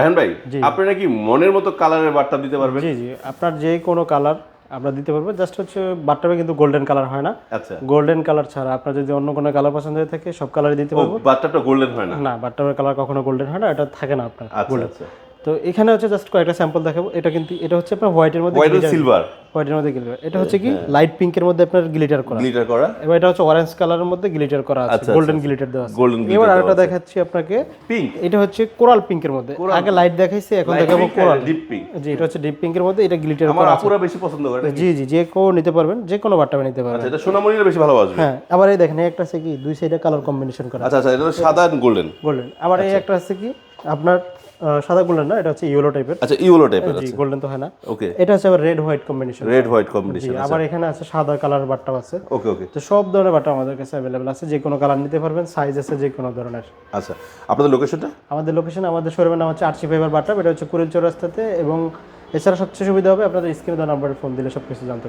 রায়হান ভাই, আপনি নাকি মনের মতো কালারের বাথটাব দিতে পারবেন? জি জি, আপনার যে কোনো কালার আমরা দিতে পারবো। জাস্ট হচ্ছে বাথটাবে কিন্তু গোল্ডেন কালার হয় না। আচ্ছা, গোল্ডেন কালার ছাড়া আপনার যদি অন্য কোনো কালার পছন্দ হয়ে থাকে সব কালারই দিতে পারবো। বাথটাবটা গোল্ডেন হয় না? না, বাথটাবের কালার কখনো গোল্ডেন হয় না, এটা থাকে না আপনার আচ্ছা গোল্ডেন। আচ্ছা, তো এখানে হচ্ছে জাস্ট কয়েকটা স্যাম্পল দেখাবো। এটা কিন্তু এটা হচ্ছে আপনার হোয়াইটের মধ্যে হোয়াইট আর সিলভার হোয়াইটের মধ্যে গ্লিটার। এটা হচ্ছে কি লাইট পিঙ্কের মধ্যে আপনার গ্লিটার করা। গ্লিটার করা। এবার এটা হচ্ছে অরেঞ্জ কালারের মধ্যে গ্লিটার করা আছে, আচ্ছা, গোল্ডেন আচ্ছা, গ্লিটার দেওয়া আছে। golden glitter এবার দেওয়া আরেকটা আছে। দেখাচ্ছি আপনাকে, পিঙ্ক, এটা হচ্ছে কোরাল পিঙ্কের মধ্যে। আগে লাইট দেখাইছি, এখন দেখাবো কোরাল। Deep pink. জি, এটা হচ্ছে ডিপ পিঙ্কের মধ্যে, এটা গ্লিটার আমার করা আছে। আপুরা বেশি পছন্দ করে। জি জি, যে কেউ নিতে পারবেন, যে কোনো বাট্টাবে নিতে পারবেন। আচ্ছা, এটা সোনামণিরা বেশি ভালোবাসবে। হ্যাঁ, আবার এই দেখেন, এই একটা আছে কি দুই সাইডে কালার কম্বিনেশন করা আচ্ছা আচ্ছা, এটা হলো সাদা আর গোল্ডেন। গোল্ডেন। আবার এই একটা আছে কি আপনার সাদা গোল্ডেন না, এটা হচ্ছে ইয়েলো টাইপের। আচ্ছা, ইয়েলো টাইপের। জি, গোল্ডেন তো হয় না। ওকে, এটা হচ্ছে আবার red white combination. Red white জি, কম্বিনেশন। আবার এখানে আছে সাদা কালার বাট্টা আছে। ওকে ওকে, তো সব ধরনের বাট্টা আমাদের কাছে অ্যাভেলেবল আছে, যে কোনো কালার নিতে পারবেন, সাইজ আছে যে কোনো ধরনের। আচ্ছা, আপনাদের লোকেশনটা? আমাদের লোকেশন, আমাদের শোরুমের নাম হচ্ছে আরসি ফাইবার বাট্টা, এটা হচ্ছে কুড়িল চৌরাস্তাতে। এবং এছাড়া সবচেয়ে সুবিধা হবে আপনাদের স্ক্রিনে দেওয়া নাম্বারে ফোন দিলে সব কিছু জানতে পারবেন।